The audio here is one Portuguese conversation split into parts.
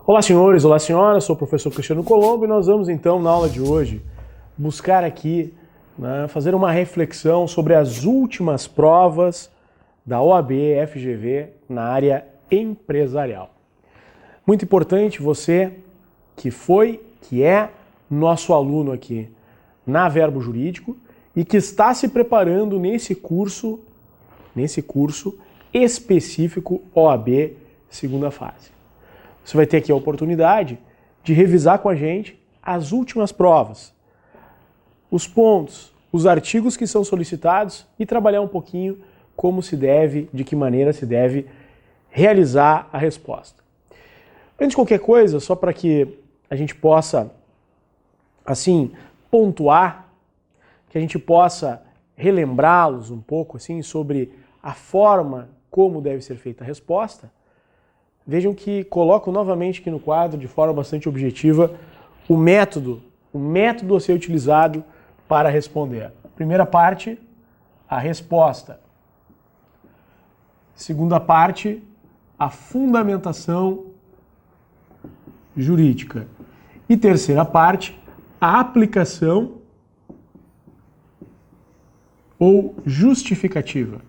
Olá senhores, olá senhoras, sou o professor Cristiano Colombo e nós vamos então na aula de hoje buscar aqui, fazer uma reflexão sobre as últimas provas da OAB FGV na área empresarial. Muito importante você que é nosso aluno aqui na Verbo Jurídico e que está se preparando nesse curso específico OAB segunda fase. Você vai ter aqui a oportunidade de revisar com a gente as últimas provas, os pontos, os artigos que são solicitados e trabalhar um pouquinho como se deve, de que maneira se deve realizar a resposta. Antes de qualquer coisa, só para que a gente possa, assim, pontuar, que a gente possa relembrá-los um pouco, assim, sobre a forma como deve ser feita a resposta, vejam que coloco novamente aqui no quadro, de forma bastante objetiva, o método a ser utilizado para responder. Primeira parte, a resposta. Segunda parte, a fundamentação jurídica. E terceira parte, a aplicação ou justificativa.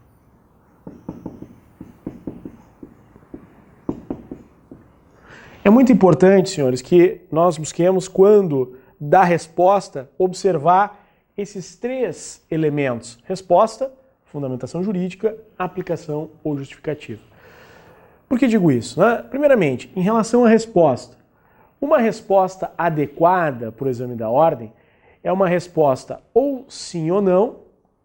É muito importante, senhores, que nós busquemos, quando dá resposta, observar esses três elementos. Resposta, fundamentação jurídica, aplicação ou justificativa. Por que digo isso? Primeiramente, em relação à resposta. Uma resposta adequada para o exame da ordem é uma resposta ou sim ou não,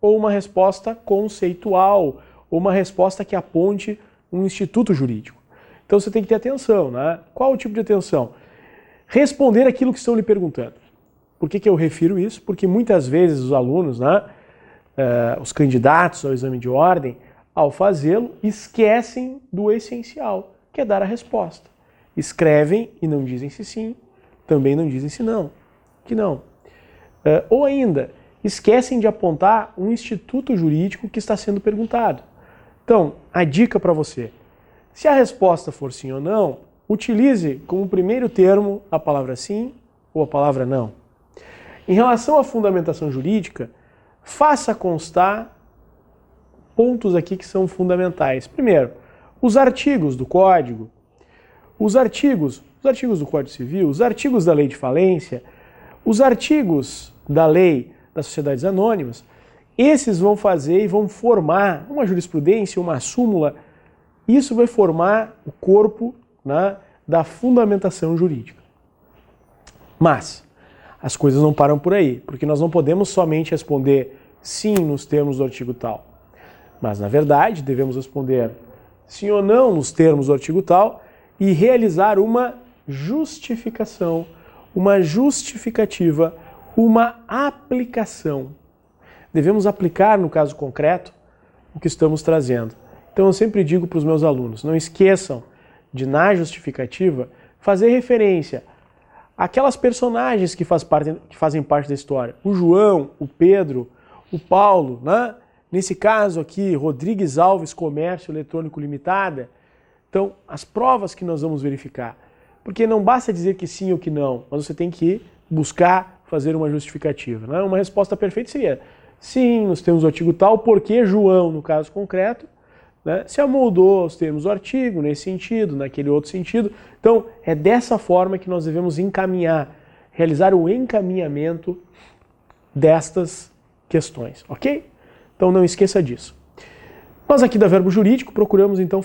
ou uma resposta conceitual, ou uma resposta que aponte um instituto jurídico. Então você tem que ter atenção, Qual o tipo de atenção? Responder aquilo que estão lhe perguntando. Por que eu refiro isso? Porque muitas vezes os alunos, os candidatos ao exame de ordem, ao fazê-lo, esquecem do essencial, que é dar a resposta. Escrevem e não dizem se sim, também não dizem se não, que não. Ou ainda, esquecem de apontar um instituto jurídico que está sendo perguntado. Então, a dica para você: se a resposta for sim ou não, utilize como primeiro termo a palavra sim ou a palavra não. Em relação à fundamentação jurídica, faça constar pontos aqui que são fundamentais. Primeiro, os artigos do Código, os artigos do Código Civil, os artigos da Lei de Falência, os artigos da Lei das Sociedades Anônimas, esses vão fazer e vão formar uma jurisprudência, uma súmula. Isso vai formar o corpo da fundamentação jurídica. Mas as coisas não param por aí, porque nós não podemos somente responder sim nos termos do artigo tal. Mas, na verdade, devemos responder sim ou não nos termos do artigo tal e realizar uma justificação, uma justificativa, uma aplicação. Devemos aplicar, no caso concreto, o que estamos trazendo. Então eu sempre digo para os meus alunos, não esqueçam de, na justificativa, fazer referência àquelas personagens que fazem parte da história. O João, o Pedro, o Paulo, Nesse caso aqui, Rodrigues Alves Comércio Eletrônico Limitada. Então, as provas que nós vamos verificar. Porque não basta dizer que sim ou que não, mas você tem que buscar fazer uma justificativa. Uma resposta perfeita seria sim, nos termos do artigo tal, porque João, no caso concreto, se amoldou aos termos do artigo, nesse sentido, naquele outro sentido. Então, é dessa forma que nós devemos realizar o encaminhamento destas questões, ok? Então, não esqueça disso. Nós aqui da Verbo Jurídico procuramos, então,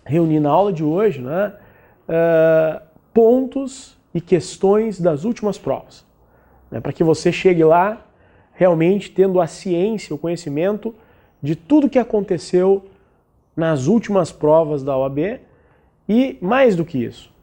reunir na aula de hoje, pontos e questões das últimas provas, para que você chegue lá realmente tendo a ciência, o conhecimento de tudo que aconteceu nas últimas provas da OAB e, mais do que isso,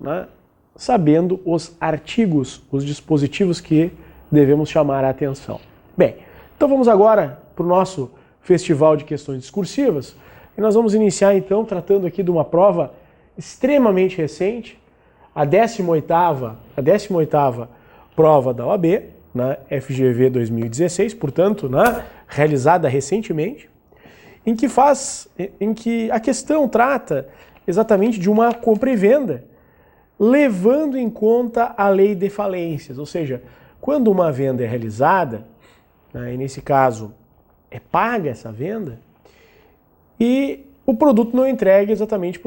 sabendo os artigos, os dispositivos que devemos chamar a atenção. Bem, então vamos agora para o nosso festival de questões discursivas e nós vamos iniciar então tratando aqui de uma prova extremamente recente, a 18ª prova da OAB, FGV 2016, portanto, realizada recentemente, em que a questão trata exatamente de uma compra e venda levando em conta a lei de falências, ou seja, quando uma venda é realizada, né, e nesse caso é paga essa venda, e o produto não é entregue exatamente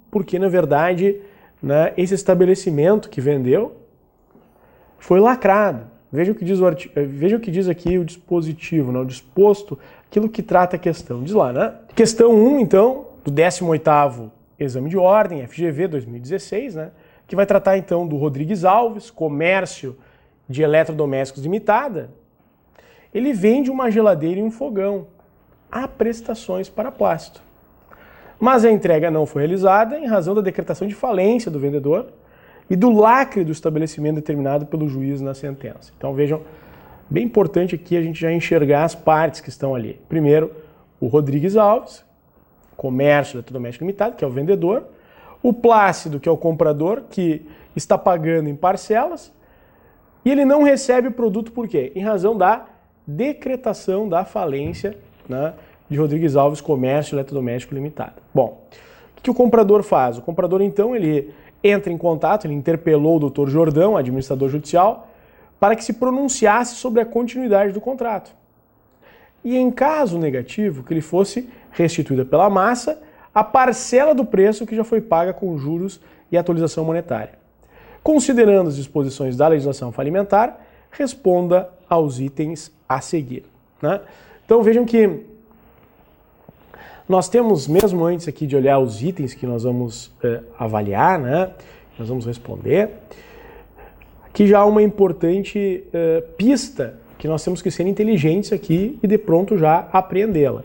porque na verdade, né, esse estabelecimento que vendeu foi lacrado. Veja o que diz aqui o dispositivo, né, o disposto, aquilo que trata a questão. Diz lá, né? Questão 1, então, do 18º Exame de Ordem, FGV 2016, né, que vai tratar então do Rodrigues Alves, comércio de eletrodomésticos limitada. Ele vende uma geladeira e um fogão a prestações para Plasto. Mas a entrega não foi realizada em razão da decretação de falência do vendedor e do lacre do estabelecimento determinado pelo juiz na sentença. Então vejam, bem importante aqui a gente já enxergar as partes que estão ali. Primeiro, o Rodrigues Alves, comércio eletrodoméstico limitado, que é o vendedor, o Plácido, que é o comprador, que está pagando em parcelas, e ele não recebe o produto por quê? Em razão da decretação da falência, né, de Rodrigues Alves Comércio Eletrodoméstico Limitado. Bom, o que o comprador faz? O comprador, então, ele entra em contato, ele interpelou o Dr. Jordão, administrador judicial, para que se pronunciasse sobre a continuidade do contrato. E em caso negativo, que ele fosse restituída pela massa a parcela do preço que já foi paga com juros e atualização monetária. Considerando as disposições da legislação falimentar, responda aos itens a seguir, né? Então vejam que nós temos, mesmo antes aqui de olhar os itens que nós vamos avaliar, né, nós vamos responder, aqui já há uma importante pista que nós temos que ser inteligentes aqui e de pronto já apreendê-la.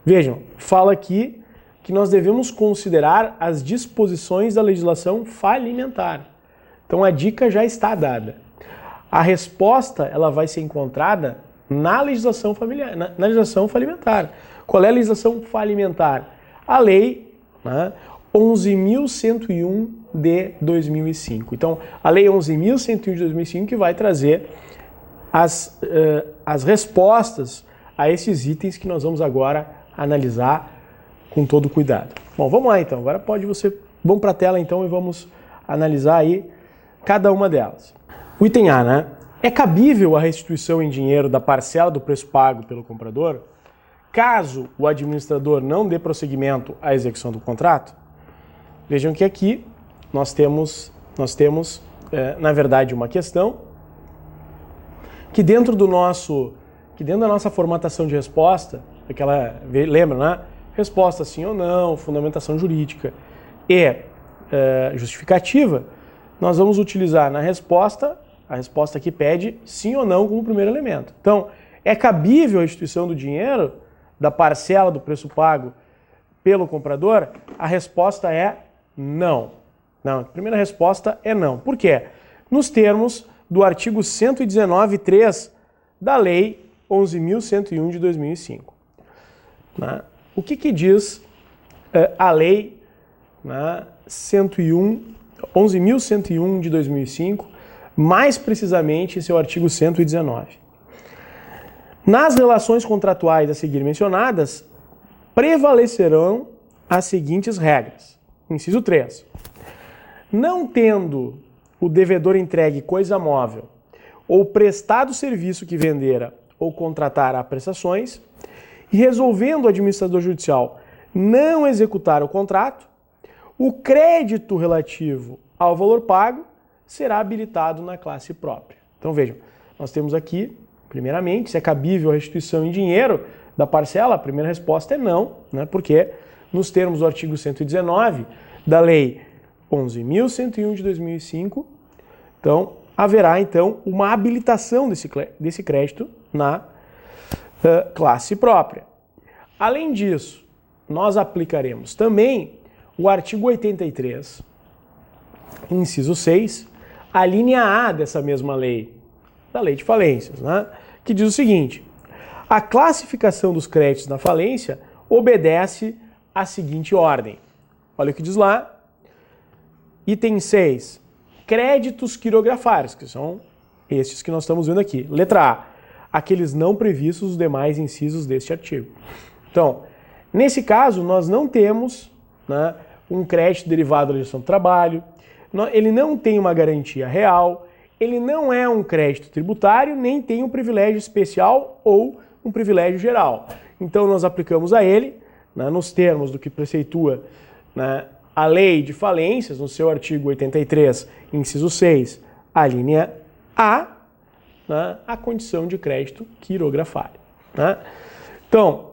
Vejam, fala aqui que nós devemos considerar as disposições da legislação falimentar. Então a dica já está dada. A resposta ela vai ser encontrada na legislação familiar, na legislação falimentar. Qual é a legislação falimentar? A lei, né, 11.101 de 2005. Então, a lei 11.101 de 2005 que vai trazer as respostas a esses itens que nós vamos agora analisar com todo cuidado. Bom, vamos lá então. Agora vamos para a tela então e vamos analisar aí cada uma delas. O item A, né? É cabível a restituição em dinheiro da parcela do preço pago pelo comprador, caso o administrador não dê prosseguimento à execução do contrato? Vejam que aqui nós temos na verdade, uma questão que dentro da nossa formatação de resposta, lembra, né? Resposta sim ou não, fundamentação jurídica e justificativa, nós vamos utilizar na resposta, a resposta aqui pede sim ou não como primeiro elemento. Então, é cabível a restituição do dinheiro da parcela do preço pago pelo comprador? A resposta é não. Não, a primeira resposta é não. Por quê? Nos termos do artigo 119.3 da Lei 11.101 de 2005. Né? O que diz a Lei 11.101 de 2005, mais precisamente em seu artigo 119? Nas relações contratuais a seguir mencionadas, prevalecerão as seguintes regras. Inciso 3. Não tendo o devedor entregue coisa móvel ou prestado serviço que vendera ou contratar a prestações, e resolvendo o administrador judicial não executar o contrato, o crédito relativo ao valor pago será habilitado na classe própria. Então vejam, nós temos aqui, primeiramente, se é cabível a restituição em dinheiro da parcela, a primeira resposta é não, né? Porque nos termos do artigo 119 da Lei 11.101 de 2005, então haverá então uma habilitação desse crédito na classe própria. Além disso, nós aplicaremos também o artigo 83, inciso 6, a linha A dessa mesma lei, da Lei de Falências, né? Que diz o seguinte: a classificação dos créditos na falência obedece à seguinte ordem. Olha o que diz lá. Item 6, créditos quirografários, que são estes que nós estamos vendo aqui. Letra A, aqueles não previstos nos demais incisos deste artigo. Então, nesse caso, nós não temos, né, um crédito derivado da legislação do trabalho, ele não tem uma garantia real, ele não é um crédito tributário, nem tem um privilégio especial ou um privilégio geral. Então nós aplicamos a ele, né, nos termos do que preceitua, né, a Lei de Falências, no seu artigo 83, inciso 6, a linha A, né, a condição de crédito quirografário. Né? Então,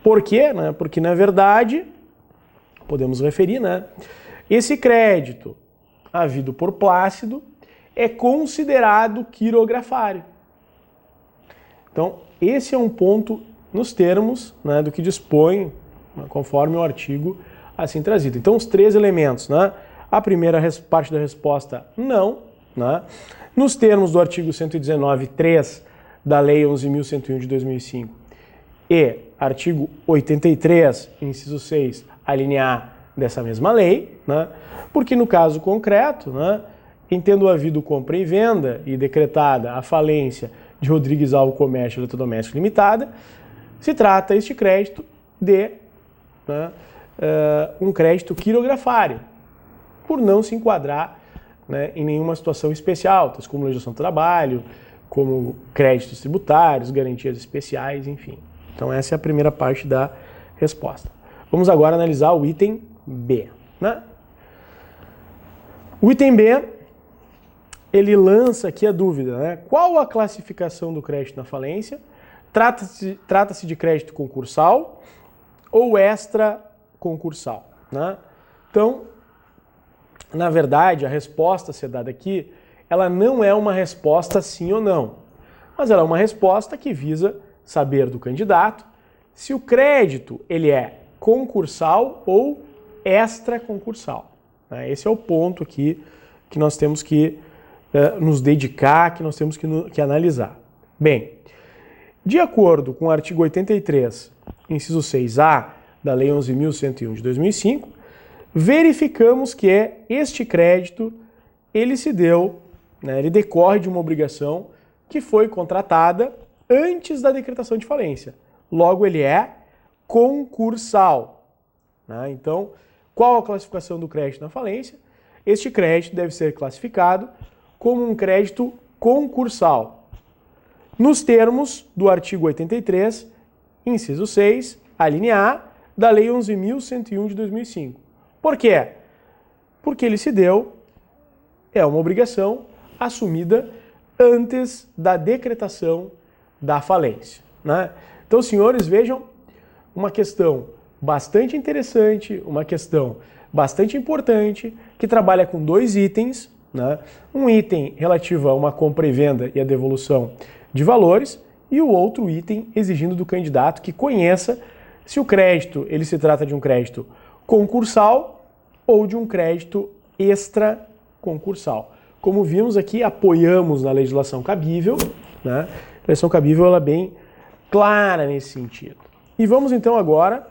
por quê? Né? Porque, na verdade, podemos referir, né, esse crédito havido por Plácido é considerado quirografário. Então, esse é um ponto nos termos, né, do que dispõe, né, conforme o artigo assim trazido. Então, os três elementos, né? A primeira parte da resposta, não. Né? Nos termos do artigo 119.3 da Lei 11.101 de 2005 e artigo 83, inciso 6, a linha A dessa mesma lei, né? Porque no caso concreto, né, em tendo havido compra e venda e decretada a falência de Rodrigues Alvo Comércio Eletrodoméstico Limitada, se trata este crédito de, né, um crédito quirografário, por não se enquadrar, né, em nenhuma situação especial, tais como legislação do trabalho, como créditos tributários, garantias especiais, enfim. Então essa é a primeira parte da resposta. Vamos agora analisar o item B. Né? O item B, ele lança aqui a dúvida, né? Qual a classificação do crédito na falência? Trata-se de crédito concursal ou extra-concursal? Né? Então, na verdade, a resposta a ser dada aqui, ela não é uma resposta sim ou não, mas ela é uma resposta que visa saber do candidato se o crédito ele é concursal ou extra-concursal. Esse é o ponto aqui que nós temos que nos dedicar, que nós temos que analisar. Bem, de acordo com o artigo 83, inciso 6A da Lei 11.101 de 2005, verificamos que este crédito ele se deu, né, ele decorre de uma obrigação que foi contratada antes da decretação de falência. Logo, ele é concursal. Né? Então, qual a classificação do crédito na falência? Este crédito deve ser classificado como um crédito concursal, nos termos do artigo 83, inciso 6, a linha A, da Lei 11.101 de 2005. Por quê? Porque ele se deu, é uma obrigação assumida antes da decretação da falência. Né? Então, senhores, vejam uma questão bastante interessante, uma questão bastante importante, que trabalha com dois itens, né? Um item relativo a uma compra e venda e a devolução de valores, e o outro item exigindo do candidato que conheça se o crédito ele se trata de um crédito concursal ou de um crédito extra-concursal. Como vimos aqui, apoiamos na legislação cabível, né? A legislação cabível ela é bem clara nesse sentido. E vamos então agora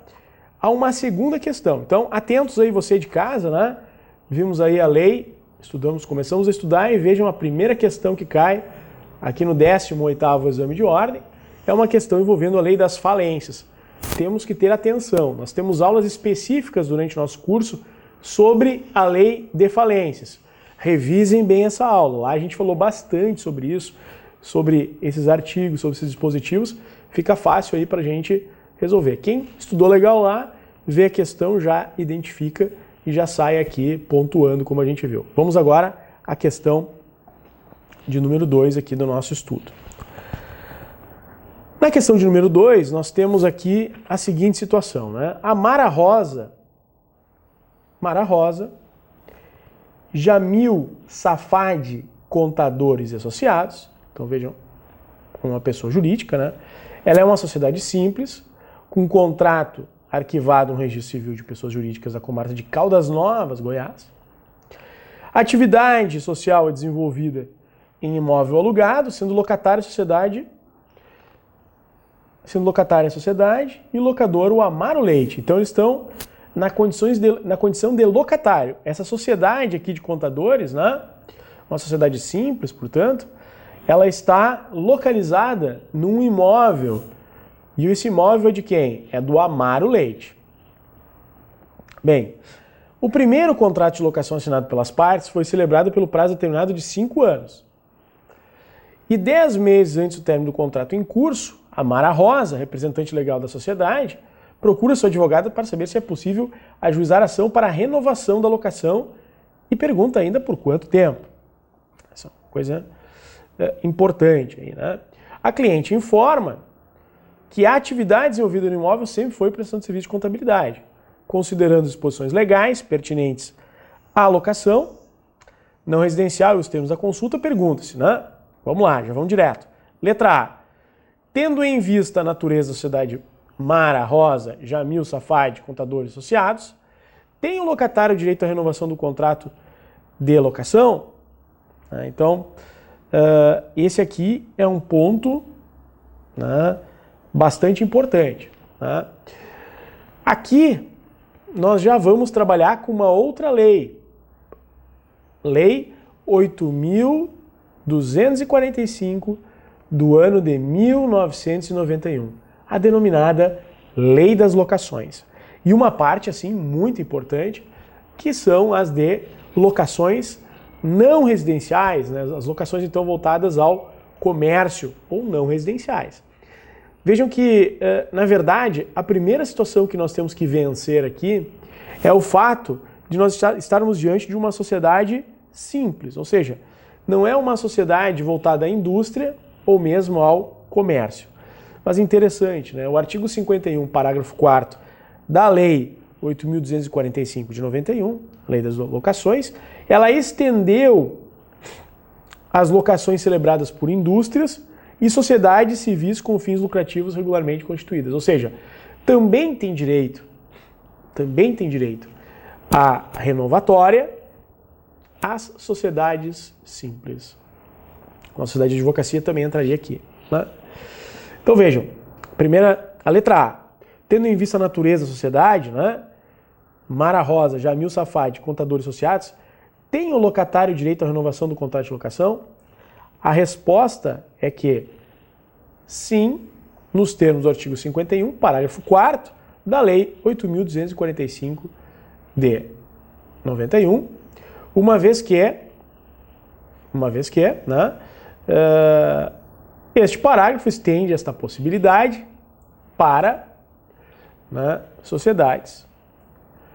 a uma segunda questão. Então, atentos aí você de casa, né? Vimos aí a lei, começamos a estudar e vejam a primeira questão que cai aqui no 18º exame de ordem, é uma questão envolvendo a lei das falências. Temos que ter atenção, nós temos aulas específicas durante o nosso curso sobre a lei de falências. Revisem bem essa aula, lá a gente falou bastante sobre isso, sobre esses artigos, sobre esses dispositivos, fica fácil aí para a gente resolver. Quem estudou legal lá, vê a questão, já identifica e já sai aqui pontuando como a gente viu. Vamos agora à questão de número 2 aqui do nosso estudo. Na questão de número 2, nós temos aqui a seguinte situação, né? A Mara Rosa, Jamil Safadi Contadores e Associados, então vejam, uma pessoa jurídica, né? Ela é uma sociedade simples, com um contrato arquivado no Registro Civil de Pessoas Jurídicas da comarca de Caldas Novas, Goiás. A atividade social é desenvolvida em imóvel alugado, sendo locatária a sociedade e locador o Amaro Leite. Então eles estão na condição de locatário. Essa sociedade aqui de contadores, né, uma sociedade simples, portanto, ela está localizada num imóvel. E esse imóvel é de quem? É do Amaro Leite. Bem, O primeiro contrato de locação assinado pelas partes foi celebrado pelo prazo determinado de 5 anos. E 10 meses antes do término do contrato em curso, a Mara Rosa, representante legal da sociedade, procura sua advogada para saber se é possível ajuizar ação para a renovação da locação e pergunta ainda por quanto tempo. Essa é uma coisa importante aí, né? A cliente informa que a atividade desenvolvida no imóvel sempre foi prestação de serviço de contabilidade, considerando as disposições legais pertinentes à locação não residencial e os termos da consulta, pergunta-se, né? Vamos lá, já vamos direto. Letra A. Tendo em vista a natureza da sociedade Mara Rosa, Jamil Safad, contadores associados, tem o locatário direito à renovação do contrato de locação? Então, esse aqui é um ponto, né, bastante importante. Né? Aqui, nós já vamos trabalhar com uma outra lei. Lei 8.245 do ano de 1991, a denominada Lei das Locações. E uma parte, assim, muito importante, que são as de locações não residenciais, né? As locações, então, voltadas ao comércio ou não residenciais. Vejam que, na verdade, a primeira situação que nós temos que vencer aqui é o fato de nós estarmos diante de uma sociedade simples, ou seja, não é uma sociedade voltada à indústria ou mesmo ao comércio. Mas interessante, né? O artigo 51, parágrafo 4º da Lei 8.245 de 91, Lei das Locações, ela estendeu as locações celebradas por indústrias e sociedades civis com fins lucrativos regularmente constituídas. Ou seja, também tem direito à renovatória às sociedades simples. A sociedade de advocacia também entraria aqui. Né? Então vejam, a letra A. Tendo em vista a natureza da sociedade, né, Mara Rosa, Jamil Safad, contadores associados, tem o locatário direito à renovação do contrato de locação? A resposta é que sim, nos termos do artigo 51, parágrafo 4º da Lei 8.245 de 91, uma vez que né, este parágrafo estende esta possibilidade para, né, sociedades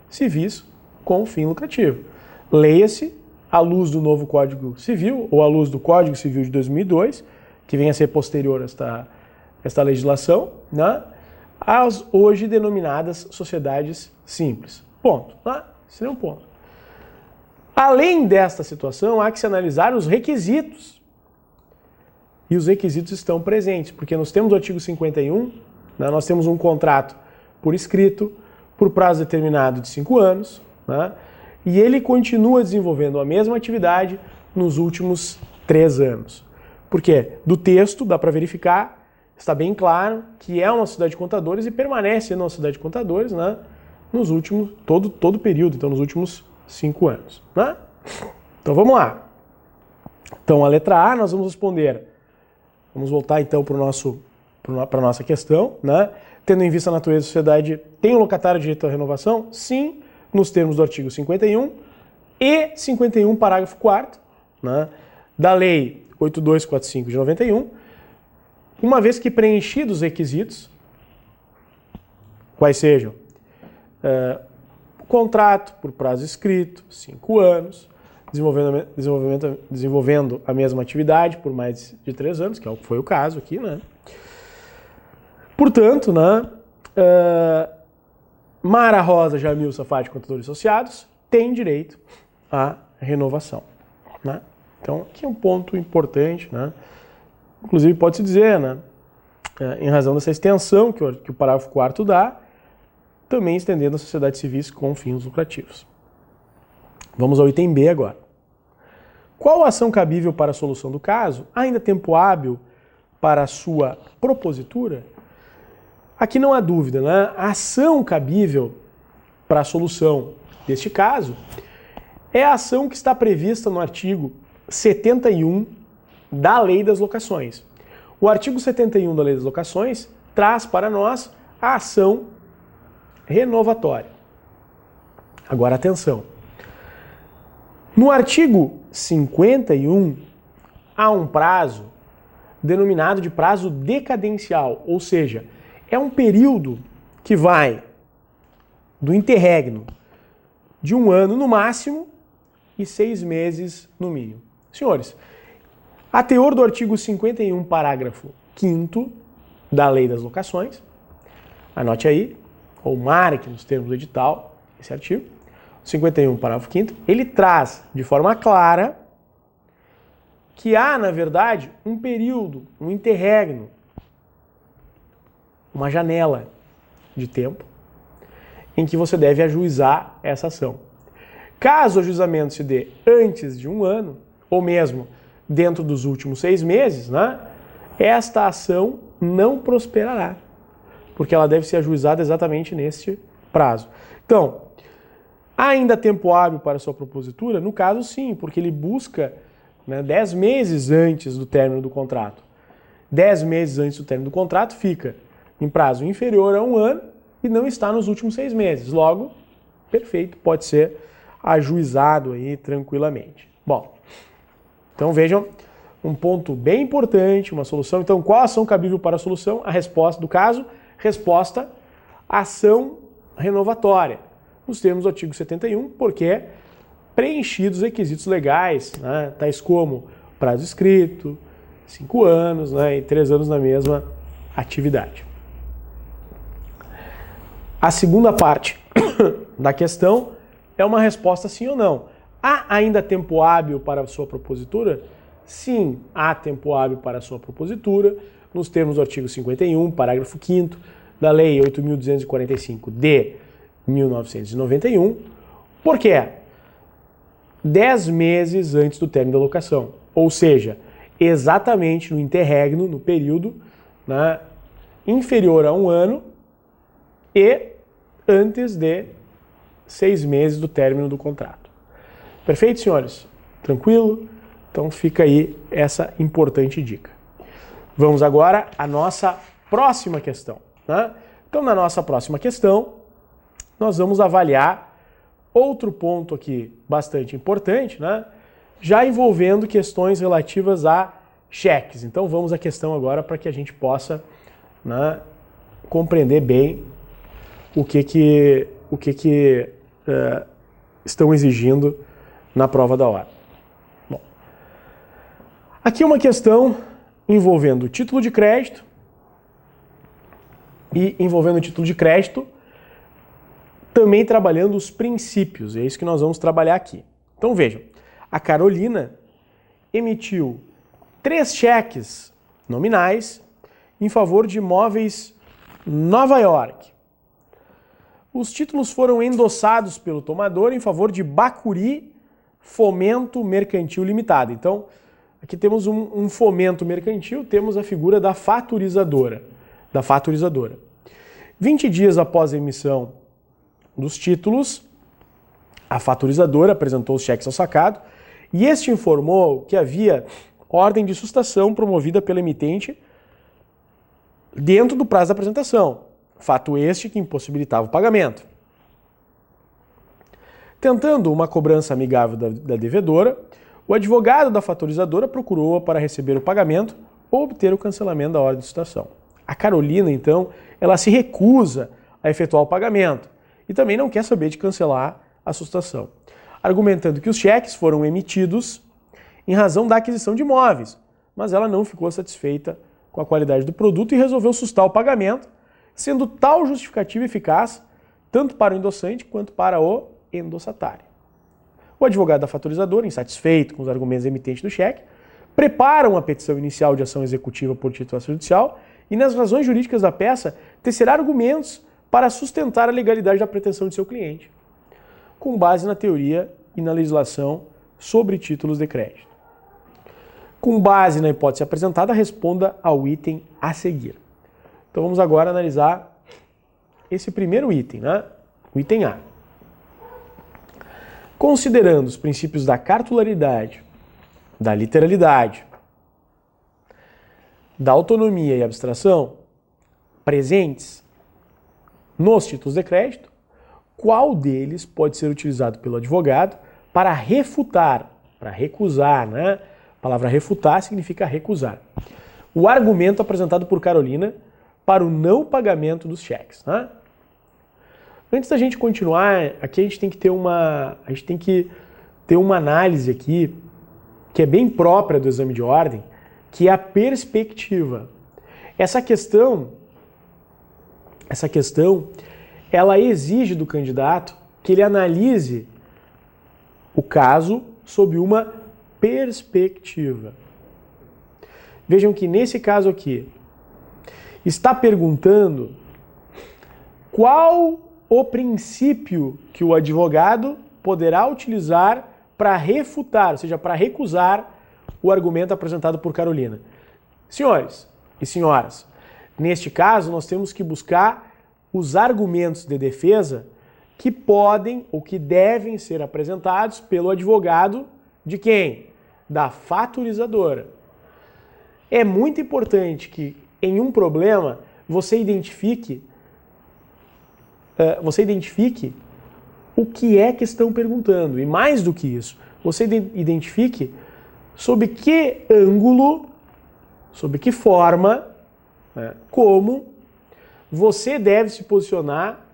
civis com fim lucrativo. Leia-se à luz do novo Código Civil ou à luz do Código Civil de 2002, que vem a ser posterior a esta legislação, né, as hoje denominadas sociedades simples. Ponto. Né? Seria um ponto. Além desta situação, há que se analisar os requisitos. E os requisitos estão presentes, porque nós temos o artigo 51, né, nós temos um contrato por escrito, por prazo determinado de 5 anos, né, e ele continua desenvolvendo a mesma atividade nos últimos 3 anos. Por quê? Do texto dá para verificar, está bem claro que é uma sociedade de contadores e permanece sendo uma sociedade de contadores, né, nos últimos, todo o período, então nos últimos 5 anos. Né? Então vamos lá. Então a letra A nós vamos responder. Vamos voltar então para a nossa questão. Né? Tendo em vista a natureza da sociedade, tem o locatário direito à renovação? Sim, nos termos do artigo 51 e 51, parágrafo 4º, né, da Lei 8245 de 91, uma vez que preenchidos os requisitos, quais sejam contrato por prazo escrito, 5 anos, desenvolvendo a mesma atividade por mais de 3 anos, que foi o caso aqui, né? Portanto, né, Mara Rosa, Jamil Safad, contadores associados, tem direito à renovação. Né? Então, aqui é um ponto importante, né? Inclusive pode-se dizer, né, em razão dessa extensão que o parágrafo 4º dá, também estendendo a sociedade civis com fins lucrativos. Vamos ao item B agora. Qual a ação cabível para a solução do caso? Há ainda tempo hábil para a sua propositura? Aqui não há dúvida, né? A ação cabível para a solução deste caso é a ação que está prevista no artigo 71 da Lei das Locações. O artigo 71 da Lei das Locações traz para nós a ação renovatória. Agora atenção. No artigo 51, há um prazo denominado de prazo decadencial, ou seja, é um período que vai do interregno de 1 ano no máximo e 6 meses no mínimo. Senhores, a teor do artigo 51, parágrafo 5º da Lei das Locações, anote aí, ou marque nos termos do edital, esse artigo, 51, parágrafo 5º, ele traz de forma clara que há, na verdade, um período, um interregno, uma janela de tempo em que você deve ajuizar essa ação. Caso o ajuizamento se dê antes de 1 ano, ou mesmo dentro dos últimos 6 meses, né, esta ação não prosperará, porque ela deve ser ajuizada exatamente neste prazo. Então, há ainda tempo hábil para sua propositura? No caso, sim, porque ele busca 10 meses antes do término do contrato. 10 meses antes do término do contrato fica em prazo inferior a 1 ano e não está nos últimos 6 meses. Logo, perfeito, pode ser ajuizado aí tranquilamente. Bom, então vejam, um ponto bem importante, uma solução. Então, qual a ação cabível para a solução? A resposta do caso, resposta, ação renovatória, nos termos do artigo 71, porque preenchidos os requisitos legais, né, tais como prazo escrito, 5 anos, né, e 3 anos na mesma atividade. A segunda parte da questão é uma resposta sim ou não. Há ainda tempo hábil para a sua propositura? Sim, há tempo hábil para a sua propositura, nos termos do artigo 51, parágrafo 5º da Lei 8.245 de 1991, porque 10 meses antes do término da locação, ou seja, exatamente no interregno, no período, né, inferior a 1 ano e antes de 6 meses do término do contrato. Perfeito, senhores? Tranquilo? Então fica aí essa importante dica. Vamos agora à nossa próxima questão, né? Então, na nossa próxima questão, nós vamos avaliar outro ponto aqui bastante importante, né? Já envolvendo questões relativas a cheques. Então, vamos à questão agora para que a gente possa, né, compreender bem o que estão exigindo na prova da ordem. Bom, aqui uma questão envolvendo o título de crédito e envolvendo o título de crédito também trabalhando os princípios, é isso que nós vamos trabalhar aqui. Então vejam, a Carolina emitiu 3 cheques nominais em favor de imóveis Nova York. Os títulos foram endossados pelo tomador em favor de Bacuri Fomento Mercantil Limitada. Então, aqui temos um fomento mercantil, temos a figura da faturizadora. 20 dias após a emissão dos títulos, a faturizadora apresentou os cheques ao sacado e este informou que havia ordem de sustação promovida pelo emitente dentro do prazo da apresentação. Fato este que impossibilitava o pagamento. Tentando uma cobrança amigável da devedora, o advogado da faturizadora procurou-a para receber o pagamento ou obter o cancelamento da ordem de sustação. A Carolina, então, ela se recusa a efetuar o pagamento e também não quer saber de cancelar a sustação, argumentando que os cheques foram emitidos em razão da aquisição de imóveis, mas ela não ficou satisfeita com a qualidade do produto e resolveu sustar o pagamento, sendo tal justificativa eficaz tanto para o endossante quanto para o endossatário. O advogado da faturizadora, insatisfeito com os argumentos emitentes do cheque, prepara uma petição inicial de ação executiva por título extrajudicial e, nas razões jurídicas da peça, tecerá argumentos para sustentar a legalidade da pretensão de seu cliente, com base na teoria e na legislação sobre títulos de crédito. Com base na hipótese apresentada, responda ao item a seguir. Então vamos agora analisar esse primeiro item, né? O item A. Considerando os princípios da cartularidade, da literalidade, da autonomia e abstração presentes nos títulos de crédito, qual deles pode ser utilizado pelo advogado para refutar, para recusar, né? A palavra refutar significa recusar. O argumento apresentado por Carolina para o não pagamento dos cheques, né? Antes da gente continuar, aqui a gente tem que ter uma análise aqui que é bem própria do exame de ordem, que é a perspectiva. Essa questão, ela exige do candidato que ele analise o caso sob uma perspectiva. Vejam que nesse caso aqui, está perguntando qual o princípio que o advogado poderá utilizar para refutar, ou seja, para recusar o argumento apresentado por Carolina. Senhores e senhoras, neste caso nós temos que buscar os argumentos de defesa que podem ou que devem ser apresentados pelo advogado de quem? Da fatorizadora. É muito importante que em um problema você identifique o que é que estão perguntando. E mais do que isso, você identifique sob que ângulo, sob que forma, né, como você deve se posicionar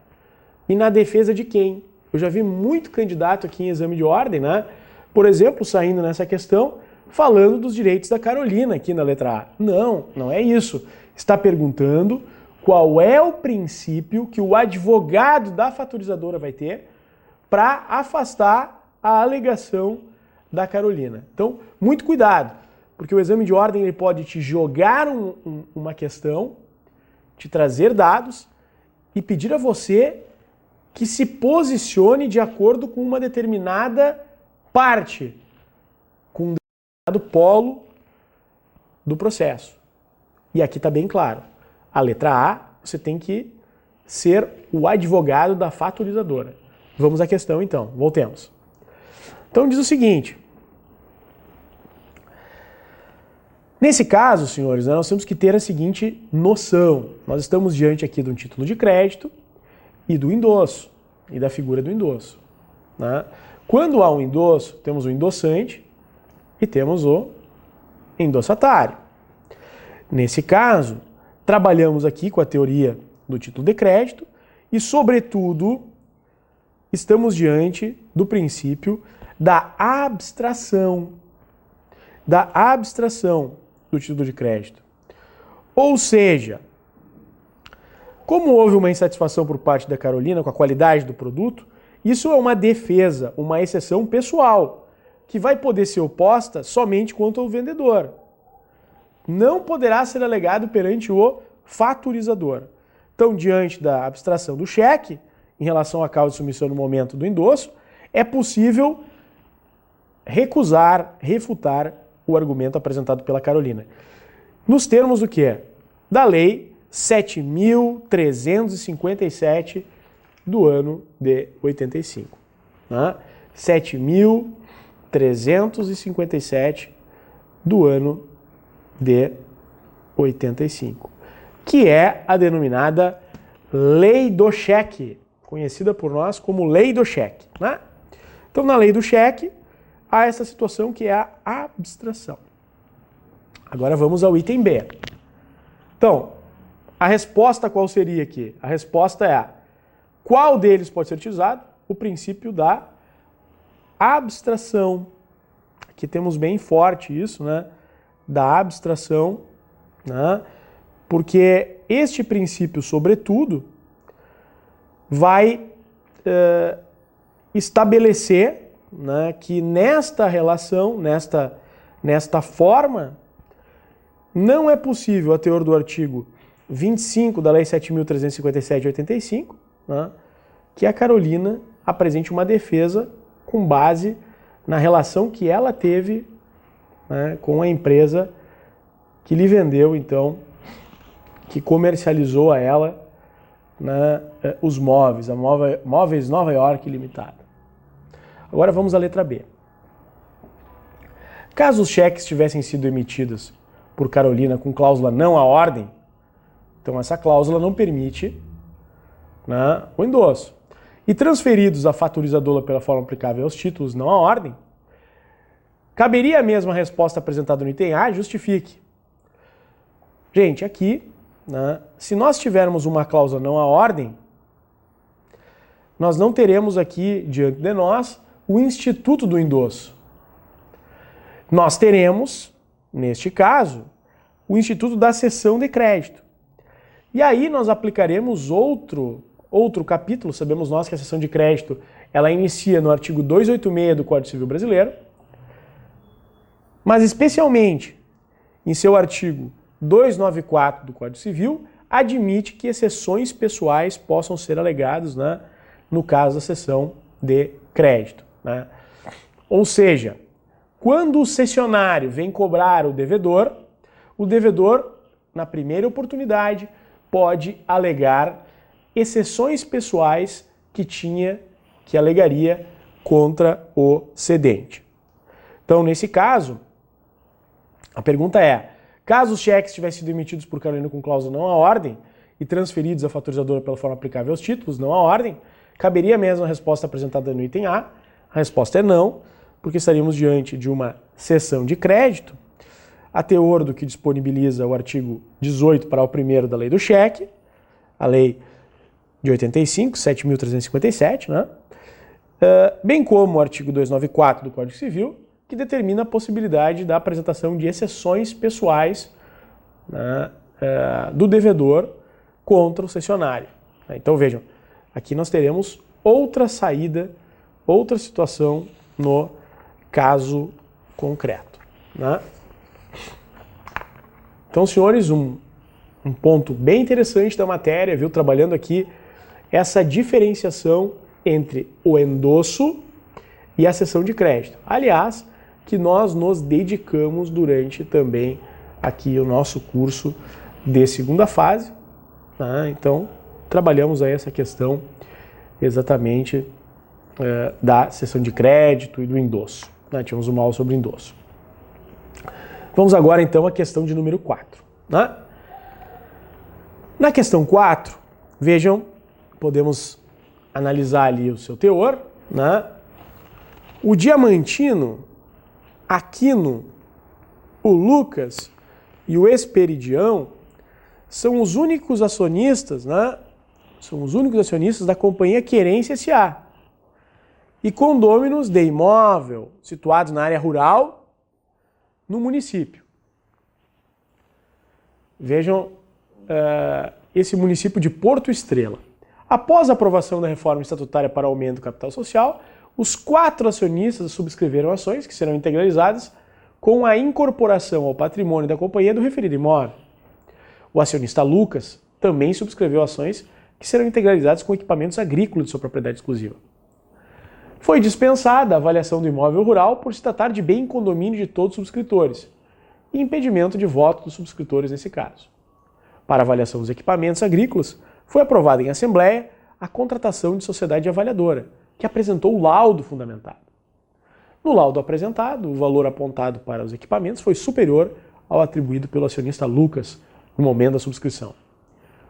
e na defesa de quem. Eu já vi muito candidato aqui em exame de ordem, né? Por exemplo, saindo nessa questão, falando dos direitos da Carolina aqui na letra A. Não, não é isso. Está perguntando qual é o princípio que o advogado da fatorizadora vai ter para afastar a alegação da Carolina. Então, muito cuidado, porque o exame de ordem ele pode te jogar uma questão, te trazer dados e pedir a você que se posicione de acordo com uma determinada parte, com um determinado polo do processo. E aqui está bem claro. A letra A, você tem que ser o advogado da fatorizadora. Vamos à questão então, voltemos. Então diz o seguinte. Nesse caso, senhores, nós temos que ter a seguinte noção. Nós estamos diante aqui de um título de crédito e do endosso, e da figura do endosso, né? Quando há um endosso, temos o endossante e temos o endossatário. Nesse caso, trabalhamos aqui com a teoria do título de crédito e, sobretudo, estamos diante do princípio da abstração do título de crédito. Ou seja, como houve uma insatisfação por parte da Carolina com a qualidade do produto, isso é uma defesa, uma exceção pessoal, que vai poder ser oposta somente contra o vendedor. Não poderá ser alegado perante o fatorizador. Então, diante da abstração do cheque, em relação à causa de submissão no momento do endosso, é possível recusar, refutar o argumento apresentado pela Carolina. Nos termos do que? Da Lei 7.357 do ano de 85. Né? 7.357 do ano de 85, que é a denominada Lei do Cheque, conhecida por nós como Lei do Cheque. Né? Então, na Lei do Cheque, há essa situação que é a abstração. Agora vamos ao item B. Então, a resposta qual seria aqui? A resposta é qual deles pode ser utilizado? O princípio da abstração. Aqui temos bem forte isso, né? Da abstração, né? Porque este princípio, sobretudo, vai estabelecer, né, que nesta relação, nesta forma, não é possível, a teor do artigo 25 da Lei 7.357 de 85, né, que a Carolina apresente uma defesa com base na relação que ela teve, né, com a empresa que lhe vendeu, então, que comercializou a ela, né, os móveis, a Móveis Nova York Limitada. Agora vamos à letra B. Caso os cheques tivessem sido emitidos por Carolina com cláusula não à ordem, então essa cláusula não permite, né, o endosso. e transferidos à fatorizadora pela forma aplicável aos títulos, não à ordem, caberia a mesma resposta apresentada no item A? Justifique. Gente, aqui, né, se nós tivermos uma cláusula não à ordem, nós não teremos aqui, diante de nós, o instituto do endosso. Nós teremos, neste caso, o instituto da cessão de crédito. E aí nós aplicaremos outro capítulo. Sabemos nós que a cessão de crédito ela inicia no artigo 286 do Código Civil Brasileiro, mas especialmente em seu artigo 294 do Código Civil, admite que exceções pessoais possam ser alegadas, né, no caso da cessão de crédito. Né? Ou seja, quando o cessionário vem cobrar o devedor, na primeira oportunidade, pode alegar exceções pessoais que alegaria contra o cedente. Então, nesse caso, a pergunta é, caso os cheques tivessem sido emitidos por Carolina com cláusula não à ordem e transferidos à fatorizadora pela forma aplicável aos títulos, não à ordem, caberia a mesma resposta apresentada no item A? A resposta é não, porque estaríamos diante de uma cessão de crédito, a teor do que disponibiliza o artigo 18 para o primeiro da lei do cheque, a lei de 85, 7.357, né? Bem como o artigo 294 do Código Civil, que determina a possibilidade da apresentação de exceções pessoais, né, do devedor contra o cessionário. Então vejam, aqui nós teremos outra saída, outra situação no caso concreto. Né? Então, senhores, um ponto bem interessante da matéria, viu, trabalhando aqui essa diferenciação entre o endosso e a cessão de crédito. Aliás, que nós nos dedicamos durante também aqui o nosso curso de segunda fase. Tá? Então, trabalhamos aí essa questão exatamente da cessão de crédito e do endosso. Né? Tivemos uma aula sobre endosso. Vamos agora então à questão de número 4. Né? Na questão 4, vejam, podemos analisar ali o seu teor. Né? O Diamantino, Aquino, o Lucas e o Esperidião são os únicos acionistas, né? São os únicos acionistas da companhia Querência S.A. e condôminos de imóvel situados na área rural no município. Vejam esse município de Porto Estrela. Após a aprovação da reforma estatutária para aumento do capital social, os 4 acionistas subscreveram ações que serão integralizadas com a incorporação ao patrimônio da companhia do referido imóvel. O acionista Lucas também subscreveu ações que serão integralizadas com equipamentos agrícolas de sua propriedade exclusiva. Foi dispensada a avaliação do imóvel rural por se tratar de bem em condomínio de todos os subscritores e impedimento de voto dos subscritores nesse caso. Para a avaliação dos equipamentos agrícolas, foi aprovada em assembleia a contratação de sociedade avaliadora, que apresentou o laudo fundamentado. No laudo apresentado, o valor apontado para os equipamentos foi superior ao atribuído pelo acionista Lucas no momento da subscrição.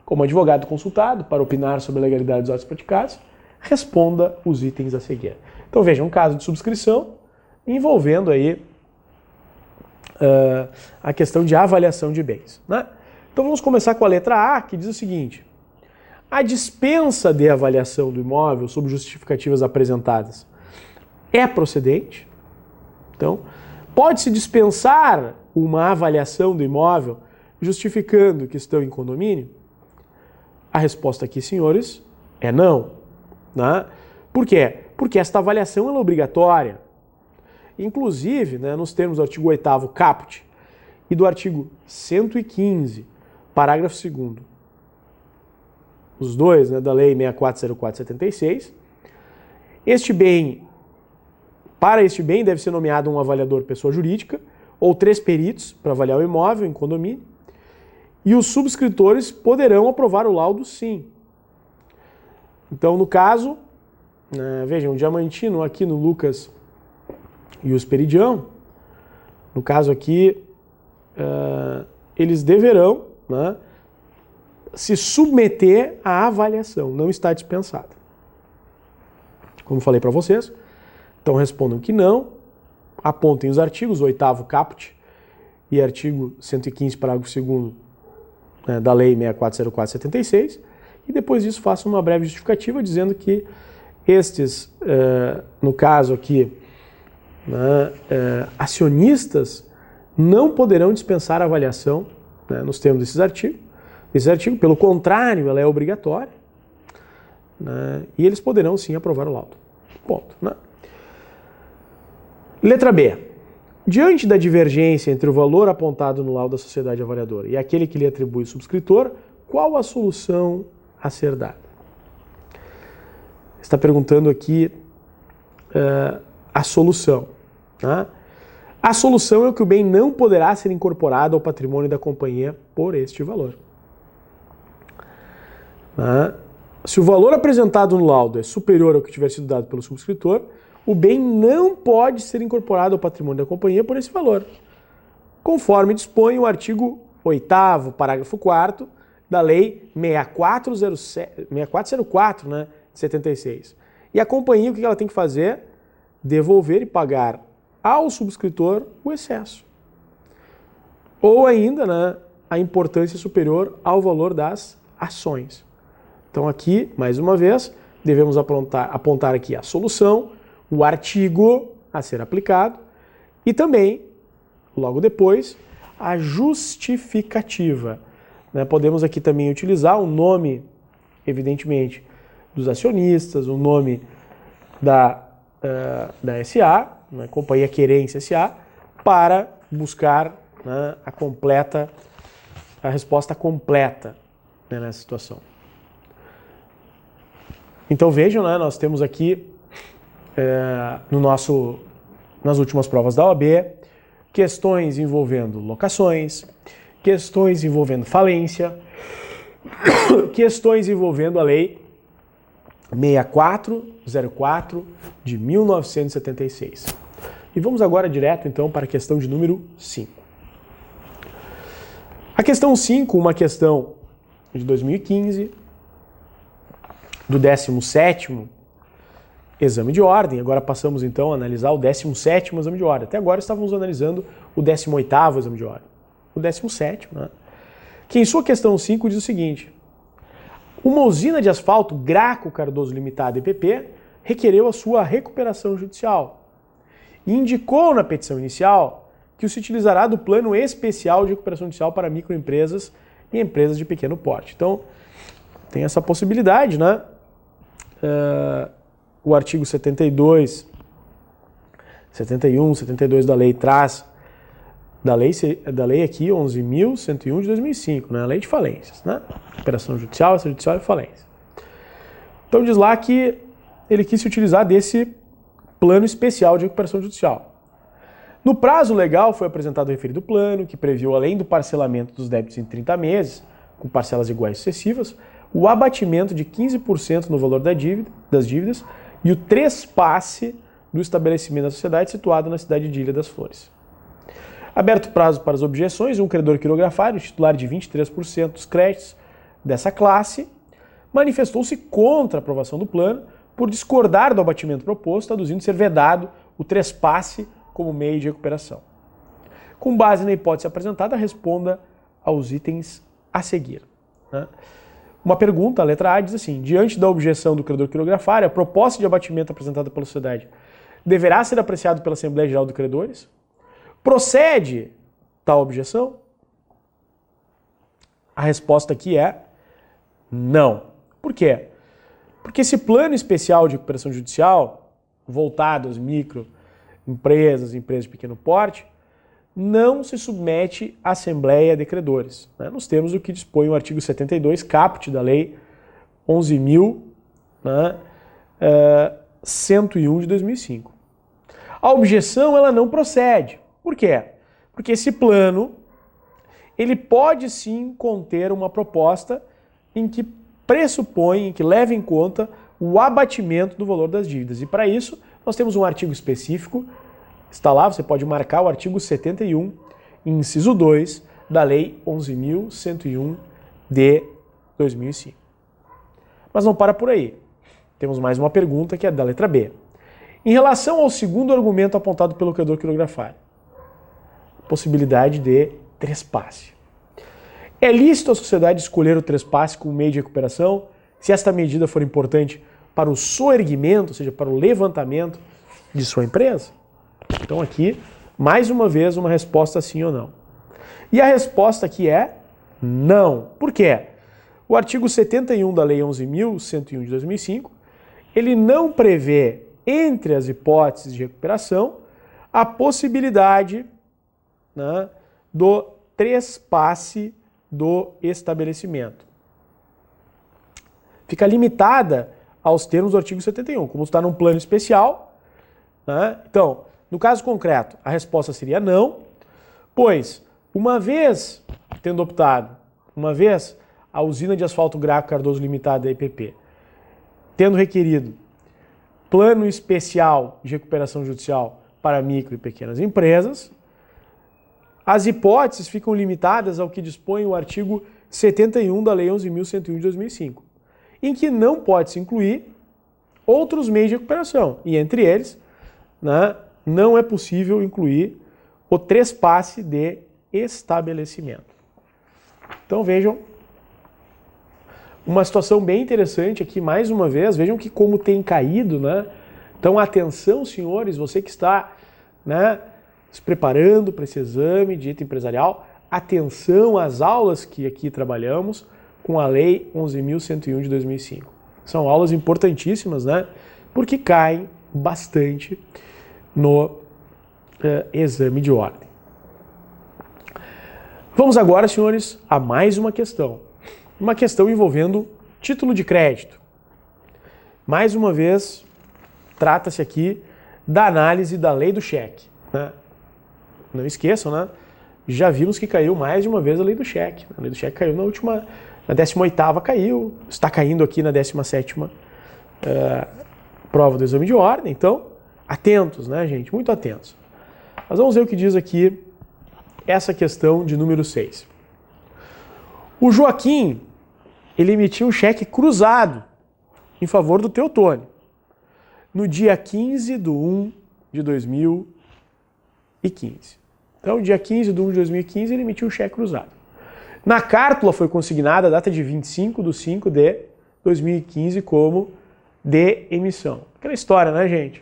Como advogado consultado para opinar sobre a legalidade dos atos praticados, responda os itens a seguir. Então veja, um caso de subscrição envolvendo aí a questão de avaliação de bens. Né? Então vamos começar com a letra A, que diz o seguinte: a dispensa de avaliação do imóvel sob justificativas apresentadas é procedente. Então, pode-se dispensar uma avaliação do imóvel justificando que estão em condomínio? A resposta aqui, senhores, é não. Né? Por quê? Porque esta avaliação é obrigatória. Inclusive, né, nos termos do artigo 8º caput e do artigo 115, parágrafo 2º, os dois, né, da Lei 6404/76, para este bem deve ser nomeado um avaliador pessoa jurídica ou 3 peritos para avaliar o imóvel em condomínio, e os subscritores poderão aprovar o laudo sim. Então, no caso, vejam, o Diamantino, aqui no Lucas e o Esperidião, no caso aqui, eles deverão, né, se submeter à avaliação, não está dispensado. como falei para vocês. Então respondam que não, apontem os artigos, o 8º caput e artigo 115, parágrafo 2º, né, da Lei 6404/76, e depois disso façam uma breve justificativa dizendo que estes, no caso aqui, né, acionistas não poderão dispensar a avaliação, né, nos termos desses artigos. Esse artigo, pelo contrário, ela é obrigatória, né, e eles poderão sim aprovar o laudo. Ponto. Né? Letra B. Diante da divergência entre o valor apontado no laudo da sociedade avaliadora e aquele que lhe atribui o subscritor, qual a solução a ser dada? Está perguntando aqui a solução. Tá? A solução é que o bem não poderá ser incorporado ao patrimônio da companhia por este valor. Tá? Se o valor apresentado no laudo é superior ao que tiver sido dado pelo subscritor, o bem não pode ser incorporado ao patrimônio da companhia por esse valor, conforme dispõe o artigo 8º, parágrafo 4º, da Lei 6404, né, de 76. E a companhia, o que ela tem que fazer? Devolver e pagar ao subscritor o excesso. Ou ainda, né, a importância superior ao valor das ações. Então aqui, mais uma vez, devemos apontar aqui a solução, o artigo a ser aplicado e também, logo depois, a justificativa. Né? Podemos aqui também utilizar o nome, evidentemente, dos acionistas, o nome da SA, né? Companhia Querência SA, para buscar, né, a resposta completa, né, nessa situação. Então vejam, né, nós temos aqui nas últimas provas da OAB, questões envolvendo locações, questões envolvendo falência, questões envolvendo a Lei 6404 de 1976. E vamos agora direto, então, para a questão de número 5. A questão 5, uma questão de 2015, do 17º exame de ordem. Agora passamos, então, a analisar o 17º exame de ordem. Até agora estávamos analisando o 18º exame de ordem. O 17º, né? Que em sua questão 5 diz o seguinte: uma usina de asfalto Graco Cardoso Limitada, EPP, requereu a sua recuperação judicial e indicou na petição inicial que se utilizará do plano especial de recuperação judicial para microempresas e empresas de pequeno porte. Então, tem essa possibilidade, né? O artigo 72, 71, 72 da lei traz, da lei aqui 11.101 de 2005, né? A lei de falências, né? Recuperação judicial, extrajudicial e falência. Então diz lá que ele quis se utilizar desse plano especial de recuperação judicial. No prazo legal foi apresentado o referido plano, que previu, além do parcelamento dos débitos em 30 meses, com parcelas iguais sucessivas, o abatimento de 15% no valor das dívidas e o trespasse do estabelecimento da sociedade situado na cidade de Ilha das Flores. Aberto prazo para as objeções, um credor quirografário, titular de 23% dos créditos dessa classe, manifestou-se contra a aprovação do plano por discordar do abatimento proposto, aduzindo ser vedado o trespasse como meio de recuperação. Com base na hipótese apresentada, responda aos itens a seguir. Né? Uma pergunta, a letra A, diz assim: diante da objeção do credor quirografário, a proposta de abatimento apresentada pela sociedade deverá ser apreciada pela Assembleia Geral de Credores? Procede tal objeção? A resposta aqui é não. Por quê? Porque esse plano especial de recuperação judicial, voltado às microempresas, empresas de pequeno porte, não se submete à Assembleia de Credores, né? Nos termos do que dispõe o artigo 72, caput da Lei 11.101 de 2005. A objeção ela não procede. Por quê? Porque esse plano ele pode sim conter uma proposta em que pressupõe, em que leva em conta o abatimento do valor das dívidas. E para isso nós temos um artigo específico. Está lá, você pode marcar o artigo 71, inciso 2, da Lei 11.101 de 2005. Mas não para por aí. Temos mais uma pergunta, que é da letra B. Em relação ao segundo argumento apontado pelo credor quirografário, possibilidade de trespasse. É lícito a sociedade escolher o trespasse como meio de recuperação se esta medida for importante para o soerguimento, ou seja, para o levantamento de sua empresa? Então aqui, mais uma vez, uma resposta sim ou não. E a resposta aqui é não. Por quê? O artigo 71 da Lei 11.101 de 2005, ele não prevê, entre as hipóteses de recuperação, a possibilidade, né, do trespasse do estabelecimento. Fica limitada aos termos do artigo 71, como está num plano especial, né? Então, no caso concreto, a resposta seria não, pois, uma vez tendo optado, uma vez a usina de asfalto Graco Cardoso Limitada, a EPP, tendo requerido plano especial de recuperação judicial para micro e pequenas empresas, as hipóteses ficam limitadas ao que dispõe o artigo 71 da Lei 11.101 de 2005, em que não pode-se incluir outros meios de recuperação, e entre eles, né, não é possível incluir o trespasse de estabelecimento. Então vejam, uma situação bem interessante aqui, mais uma vez, vejam que como tem caído, né? Então atenção, senhores, você que está, né, se preparando para esse exame de direito empresarial, atenção às aulas que aqui trabalhamos com a Lei 11.101 de 2005. São aulas importantíssimas, né? Porque caem bastante no exame de ordem. Vamos agora, senhores, a mais uma questão. Uma questão envolvendo título de crédito. Mais uma vez, trata-se aqui da análise da lei do cheque, né? Não esqueçam, né? Já vimos que caiu mais de uma vez a lei do cheque. A lei do cheque caiu na 18ª caiu, está caindo aqui na 17ª prova do exame de ordem. Então, atentos, né, gente? Muito atentos. Mas vamos ver o que diz aqui essa questão de número 6. O Joaquim, ele emitiu um cheque cruzado em favor do Teotônio no dia 15/1/2015. Então, dia 15/1/2015, ele emitiu um cheque cruzado. Na cártula foi consignada a data de 25/5/2015 como de emissão. Aquela história, né, gente?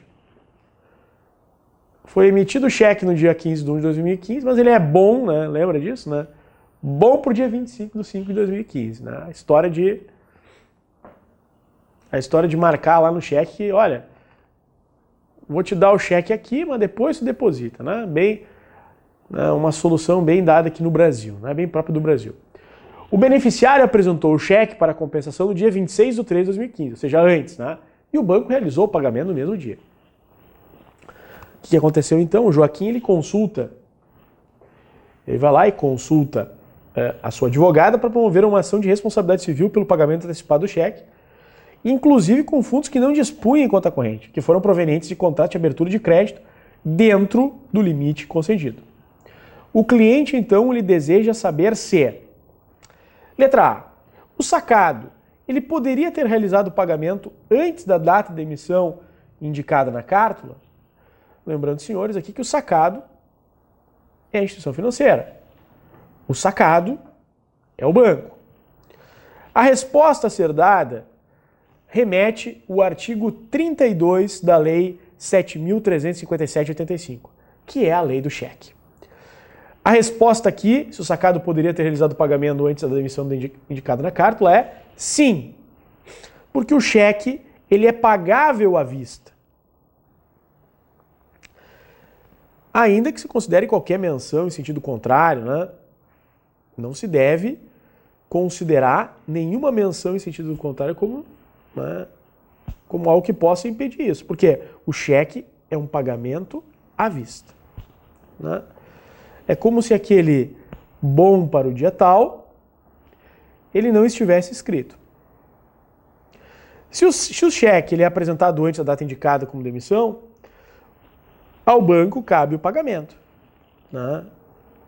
Foi emitido o cheque no dia 15/1/2015, mas ele é bom, né? Lembra disso, né? Bom para o dia 25/5/2015, né? A história de marcar lá no cheque que, olha, vou te dar o cheque aqui, mas depois tu deposita, né? Uma solução bem dada aqui no Brasil, né? Bem própria do Brasil. O beneficiário apresentou o cheque para compensação no dia 26/3/2015, ou seja, antes, né? E o banco realizou o pagamento no mesmo dia. O que aconteceu então? O Joaquim, ele vai lá e consulta a sua advogada para promover uma ação de responsabilidade civil pelo pagamento antecipado do cheque, inclusive com fundos que não dispunham em conta corrente, que foram provenientes de contrato de abertura de crédito dentro do limite concedido. O cliente, então, ele deseja saber se: letra A, o sacado, ele poderia ter realizado o pagamento antes da data da emissão indicada na cártula? Lembrando, senhores, aqui que o sacado é a instituição financeira. O sacado é o banco. A resposta a ser dada remete o artigo 32 da Lei 7.357 de 85, que é a lei do cheque. A resposta aqui, se o sacado poderia ter realizado o pagamento antes da emissão indicada na cártula, é sim, porque o cheque ele é pagável à vista. Ainda que se considere qualquer menção em sentido contrário, né? Não se deve considerar nenhuma menção em sentido contrário como algo que possa impedir isso, porque o cheque é um pagamento à vista, né? É como se aquele bom para o dia tal, ele não estivesse escrito. Se o cheque ele é apresentado antes da data indicada como demissão, ao banco cabe o pagamento, né?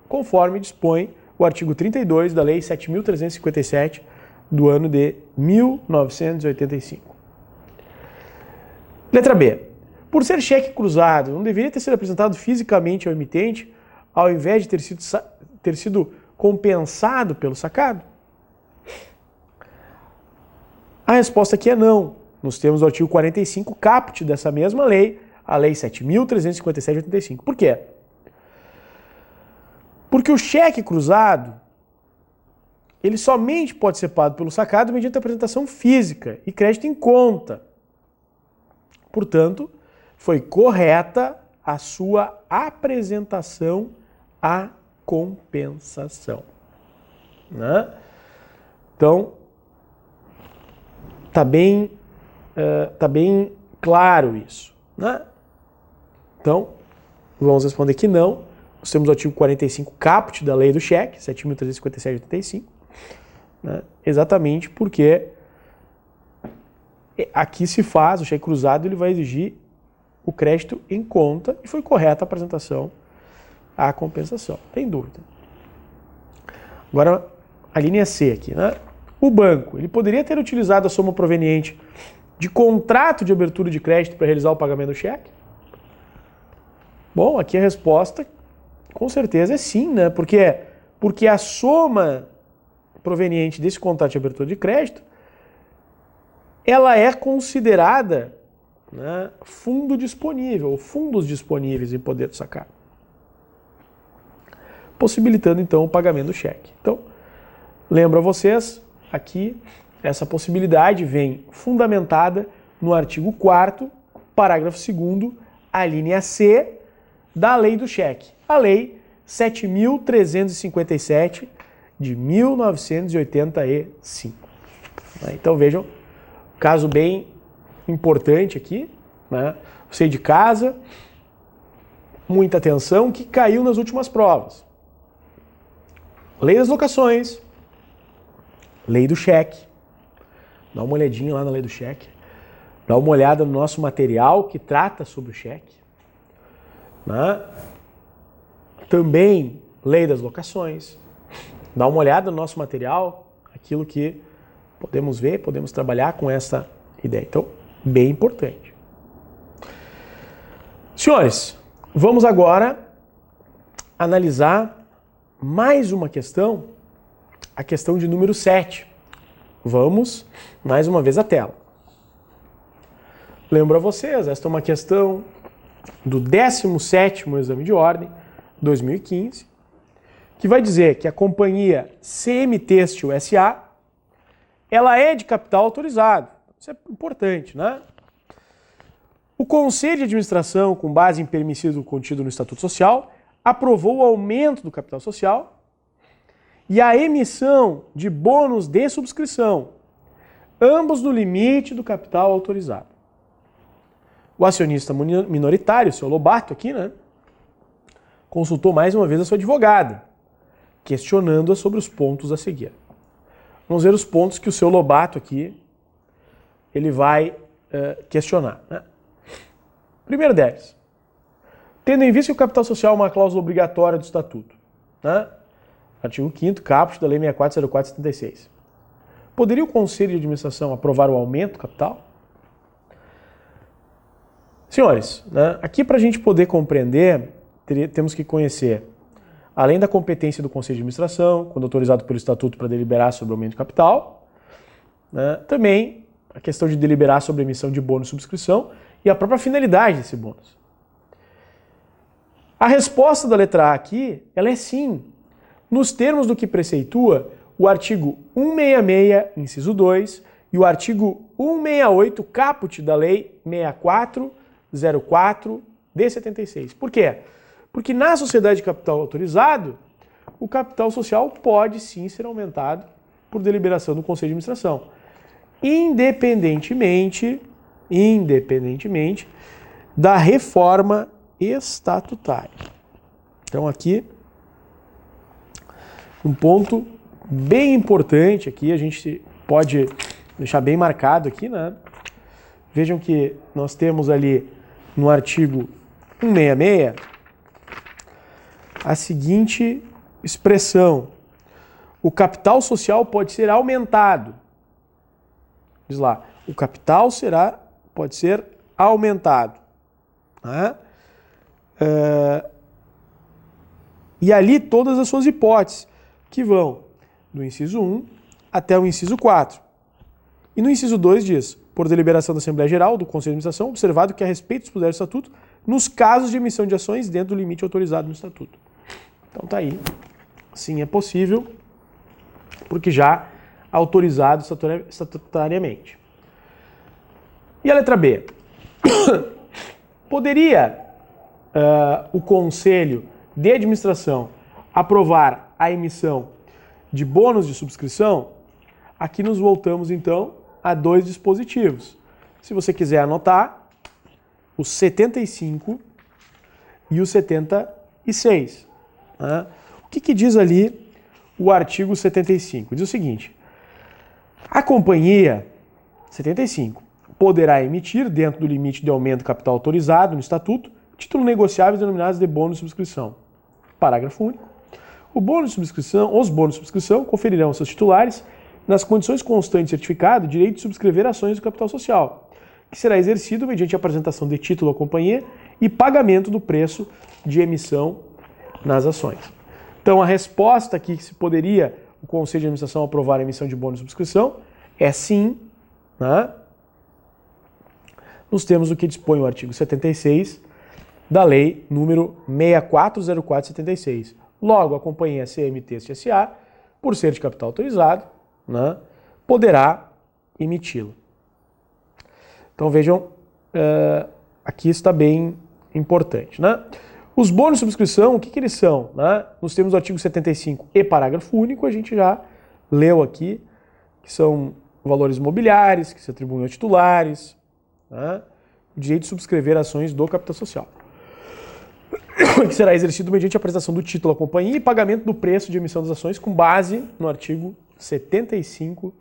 Conforme dispõe o artigo 32 da Lei 7.357 do ano de 1985. Letra B. Por ser cheque cruzado, não deveria ter sido apresentado fisicamente ao emitente, ao invés de ter sido compensado pelo sacado? A resposta aqui é não. Nos termos do artigo 45, caput dessa mesma lei, a Lei 7.357/85. Por quê? Porque o cheque cruzado, ele somente pode ser pago pelo sacado mediante apresentação física e crédito em conta. Portanto, foi correta a sua apresentação à compensação. Né? Então, tá bem claro isso. Né? Então, vamos responder que não. Nós temos o artigo 45 caput da lei do cheque, 7.357/85, né? Exatamente porque aqui se faz, o cheque cruzado ele vai exigir o crédito em conta e foi correta a apresentação à compensação. Tem dúvida. Agora, a linha C aqui, né? O banco, ele poderia ter utilizado a soma proveniente de contrato de abertura de crédito para realizar o pagamento do cheque? Bom, aqui a resposta, com certeza, é sim, né? Porque a soma proveniente desse contrato de abertura de crédito, ela é considerada, né, fundo disponível, ou fundos disponíveis em poder do sacado, possibilitando então o pagamento do cheque. Então, lembro a vocês, aqui, essa possibilidade vem fundamentada no artigo 4º, parágrafo 2º, a linha C da lei do cheque, a lei 7.357 de 1985. Então vejam, caso bem importante aqui, né? Você de casa, muita atenção, que caiu nas últimas provas. Lei das locações, lei do cheque. Dá uma olhadinha lá na lei do cheque. Dá uma olhada no nosso material que trata sobre o cheque. Né? Também lei das locações. Dá uma olhada no nosso material, aquilo que podemos ver, podemos trabalhar com essa ideia. Então, bem importante. Senhores, vamos agora analisar mais uma questão, a questão de número 7. Vamos, mais uma vez, à tela. Lembro a vocês, esta é uma questão do 17º Exame de Ordem, 2015, que vai dizer que a companhia CM Têxtil S.A. ela é de capital autorizado. Isso é importante, né? O Conselho de Administração, com base em permissivo contido no Estatuto Social, aprovou o aumento do capital social e a emissão de bônus de subscrição, ambos no limite do capital autorizado. O acionista minoritário, o seu Lobato aqui, né, consultou mais uma vez a sua advogada, questionando-a sobre os pontos a seguir. Vamos ver os pontos que o seu Lobato aqui ele vai questionar. Né? Primeiro deles, tendo em vista que o capital social é uma cláusula obrigatória do Estatuto, né? Artigo 5º, caput da Lei 6404/76. Poderia o Conselho de Administração aprovar o aumento do capital? Senhores, né, aqui para a gente poder compreender, temos que conhecer, além da competência do Conselho de Administração, quando autorizado pelo Estatuto para deliberar sobre o aumento de capital, né, também a questão de deliberar sobre a emissão de bônus de subscrição e a própria finalidade desse bônus. A resposta da letra A aqui, ela é sim. Nos termos do que preceitua o artigo 166, inciso 2, e o artigo 168, caput da Lei 6404 de 76. Por quê? Porque na sociedade de capital autorizado, o capital social pode sim ser aumentado por deliberação do Conselho de Administração, independentemente da reforma estatutária. Então aqui, um ponto bem importante aqui, a gente pode deixar bem marcado aqui, né? Vejam que nós temos ali no artigo 166 a seguinte expressão: o capital social pode ser aumentado. Diz lá, o capital pode ser aumentado. Né? E ali todas as suas hipóteses, que vão do inciso 1 até o inciso 4. E no inciso 2 diz, por deliberação da Assembleia Geral do Conselho de Administração, observado que a respeito dos poderes do Estatuto, nos casos de emissão de ações dentro do limite autorizado no Estatuto. Então tá aí. Sim, é possível, porque já autorizado estatutariamente. E a letra B? Poderia o Conselho de Administração aprovar a emissão de bônus de subscrição? Aqui nos voltamos, então, a dois dispositivos. Se você quiser anotar, o 75 e o 76. Né? O que diz ali o artigo 75? Diz o seguinte: a companhia, 75, poderá emitir, dentro do limite de aumento de capital autorizado no Estatuto, títulos negociáveis denominados de bônus de subscrição. Parágrafo único. Os bônus de subscrição conferirão aos seus titulares, nas condições constantes de certificado, direito de subscrever ações do capital social, que será exercido mediante a apresentação de título à companhia e pagamento do preço de emissão nas ações. Então, a resposta aqui que se poderia o Conselho de Administração aprovar a emissão de bônus de subscrição é sim, né? Nos termos do que dispõe o artigo 76 da Lei número 6404/76. Logo, a companhia CMT-SA, por ser de capital autorizado, né, poderá emiti-lo. Então vejam, aqui está bem importante. Né? Os bônus de subscrição, o que eles são? Né? Nos termos do artigo 75 e parágrafo único, a gente já leu aqui, que são valores mobiliários, que se atribuem aos titulares, né? O direito de subscrever ações do capital social, que será exercido mediante a apresentação do título à companhia e pagamento do preço de emissão das ações com base no artigo 75,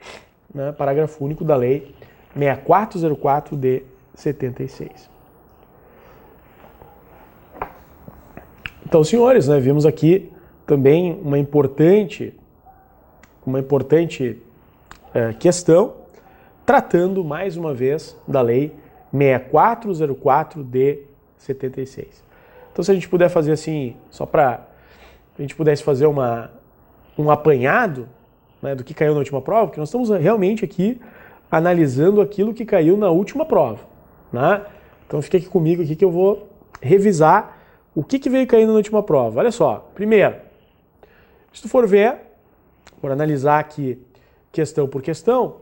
né, parágrafo único da Lei 6404 de 76. Então, senhores, né, vimos aqui também uma importante questão, tratando mais uma vez da Lei 6404 de 76. Então, se a gente puder fazer assim, só para a gente pudesse fazer um apanhado, né, do que caiu na última prova, porque nós estamos realmente aqui analisando aquilo que caiu na última prova. Né? Então fica aqui comigo aqui que eu vou revisar o que veio caindo na última prova. Olha só, primeiro, se tu for ver, por analisar aqui questão por questão,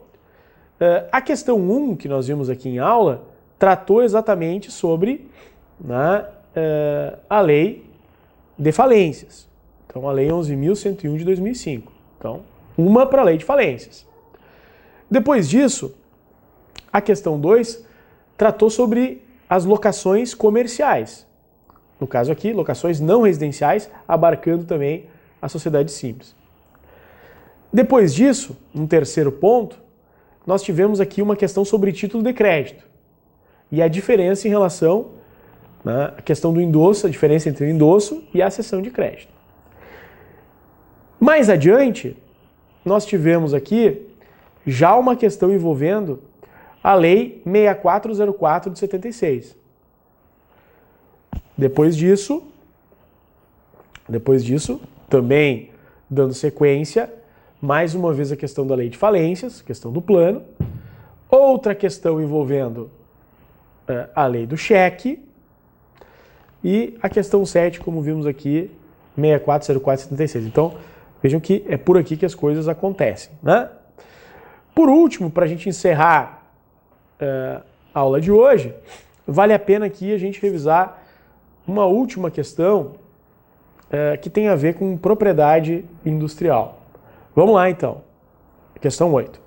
a questão 1 que nós vimos aqui em aula tratou exatamente sobre, né, a lei de falências. Então a lei 11.101 de 2005. Então, uma para a lei de falências. Depois disso, a questão 2 tratou sobre as locações comerciais. No caso aqui, locações não residenciais, abarcando também a sociedade simples. Depois disso, um terceiro ponto, nós tivemos aqui uma questão sobre título de crédito. E a diferença em relação, né, a questão do endosso, a diferença entre o endosso e a cessão de crédito. Mais adiante, nós tivemos aqui já uma questão envolvendo a Lei 6404 de 76. Depois disso, também dando sequência, mais uma vez a questão da lei de falências, questão do plano, outra questão envolvendo a lei do cheque e a questão 7, como vimos aqui, 6404 de 76. Então, vejam que é por aqui que as coisas acontecem, né? Por último, para a gente encerrar a aula de hoje, vale a pena aqui a gente revisar uma última questão que tem a ver com propriedade industrial. Vamos lá, então. Questão 8.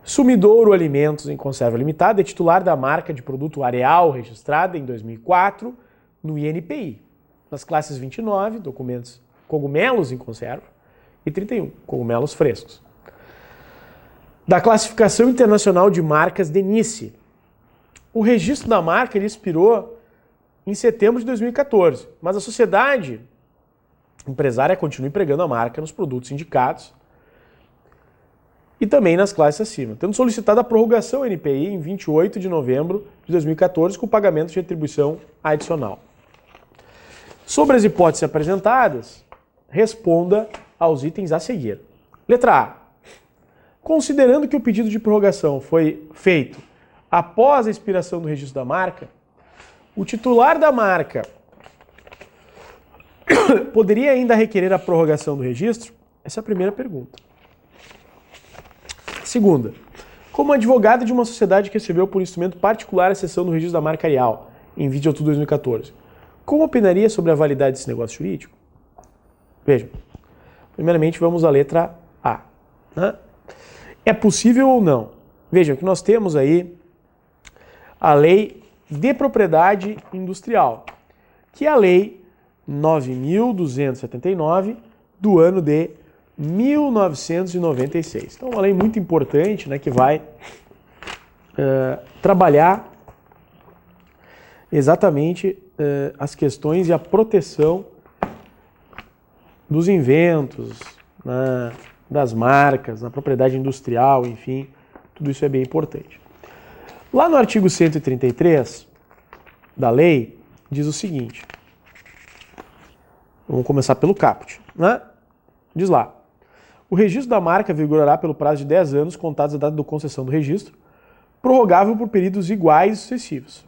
Sumidouro Alimentos em Conserva Limitada é titular da marca de produto Areal registrada em 2004 no INPI, nas classes 29, documentos cogumelos em conserva, e 31, cogumelos frescos. Da Classificação Internacional de Marcas DENICE. O registro da marca ele expirou em setembro de 2014, mas a sociedade empresária continua empregando a marca nos produtos indicados e também nas classes acima, tendo solicitado a prorrogação NPI em 28 de novembro de 2014 com pagamento de retribuição adicional. Sobre as hipóteses apresentadas, responda aos itens a seguir. Letra A. Considerando que o pedido de prorrogação foi feito após a expiração do registro da marca, o titular da marca poderia ainda requerer a prorrogação do registro? Essa é a primeira pergunta. Segunda, como advogado de uma sociedade que recebeu por instrumento particular a cessão do registro da marca Arial, em 20 de outubro de 2014, como opinaria sobre a validade desse negócio jurídico? Vejam, primeiramente vamos à letra A. Né? É possível ou não? Vejam que nós temos aí a Lei de Propriedade Industrial, que é a Lei 9.279 do ano de 1996. Então, uma lei muito importante, né, que vai trabalhar exatamente as questões e a proteção dos inventos, né, das marcas, na propriedade industrial, enfim, tudo isso é bem importante. Lá no artigo 133 da lei, diz o seguinte, vamos começar pelo caput, né? Diz lá, o registro da marca vigorará pelo prazo de 10 anos, contados da data da concessão do registro, prorrogável por períodos iguais e sucessivos.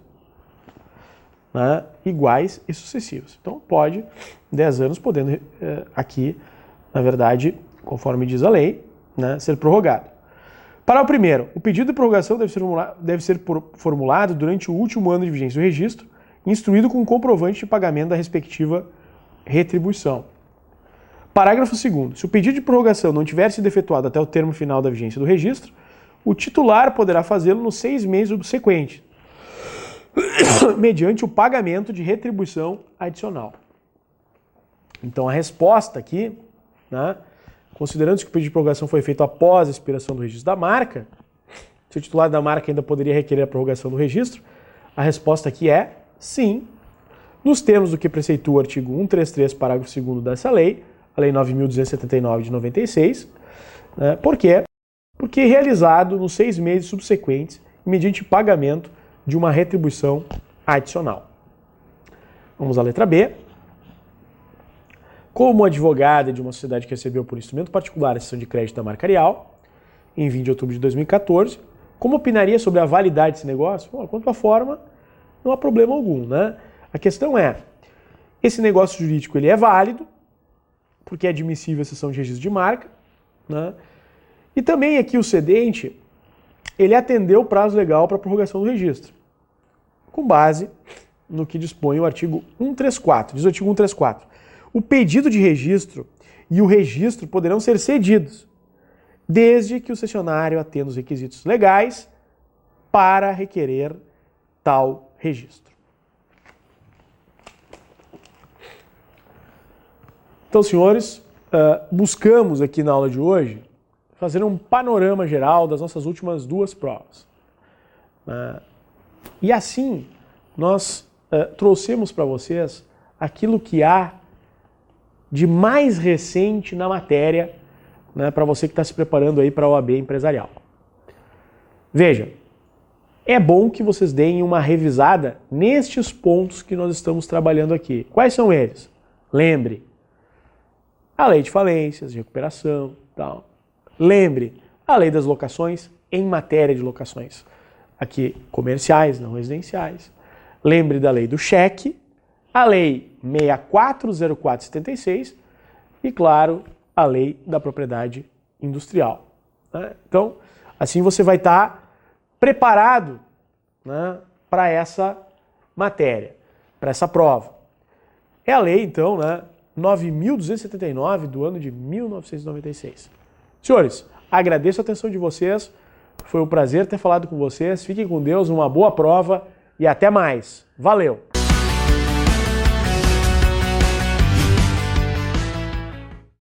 Né? Iguais e sucessivos. Então, pode, 10 anos, podendo aqui, na verdade, conforme diz a lei, né, ser prorrogado. Para o primeiro, o pedido de prorrogação deve ser formulado durante o último ano de vigência do registro, instruído com comprovante de pagamento da respectiva retribuição. Parágrafo 2º. Se o pedido de prorrogação não tiver sido efetuado até o termo final da vigência do registro, o titular poderá fazê-lo nos 6 meses subsequentes, mediante o pagamento de retribuição adicional. Então, a resposta aqui, né, considerando que o pedido de prorrogação foi feito após a expiração do registro da marca, se o titular da marca ainda poderia requerer a prorrogação do registro, a resposta aqui é sim, nos termos do que preceitua o artigo 133, parágrafo 2º dessa lei, a Lei 9.279 de 96. Né? Por quê? Porque é realizado nos 6 meses subsequentes, mediante pagamento de uma retribuição adicional. Vamos à letra B. Como advogada de uma sociedade que recebeu por instrumento particular a cessão de crédito da marca Arial, em 20 de outubro de 2014, como opinaria sobre a validade desse negócio? Bom, quanto à forma, não há problema algum. Né? A questão é, esse negócio jurídico ele é válido, porque é admissível a cessão de registro de marca, né? E também aqui o cedente, ele atendeu o prazo legal para a prorrogação do registro, com base no que dispõe o artigo 134. Diz o artigo 134. O pedido de registro e o registro poderão ser cedidos, desde que o cessionário atenda os requisitos legais para requerer tal registro. Então, senhores, buscamos aqui na aula de hoje fazer um panorama geral das nossas últimas 2 provas. E assim, nós trouxemos para vocês aquilo que há de mais recente na matéria, né, para você que está se preparando aí para a OAB empresarial. Veja, é bom que vocês deem uma revisada nestes pontos que nós estamos trabalhando aqui. Quais são eles? Lembre, a lei de falências, de recuperação, tal. Lembre, a lei das locações em matéria de locações, aqui comerciais, não residenciais. Lembre da lei do cheque, a lei 6404/76 e, claro, a lei da propriedade industrial. Né? Então, assim você vai estar preparado, né, para essa matéria, para essa prova. É a lei, então, né, 9.279 do ano de 1996. Senhores, agradeço a atenção de vocês. Foi um prazer ter falado com vocês. Fiquem com Deus, uma boa prova e até mais. Valeu!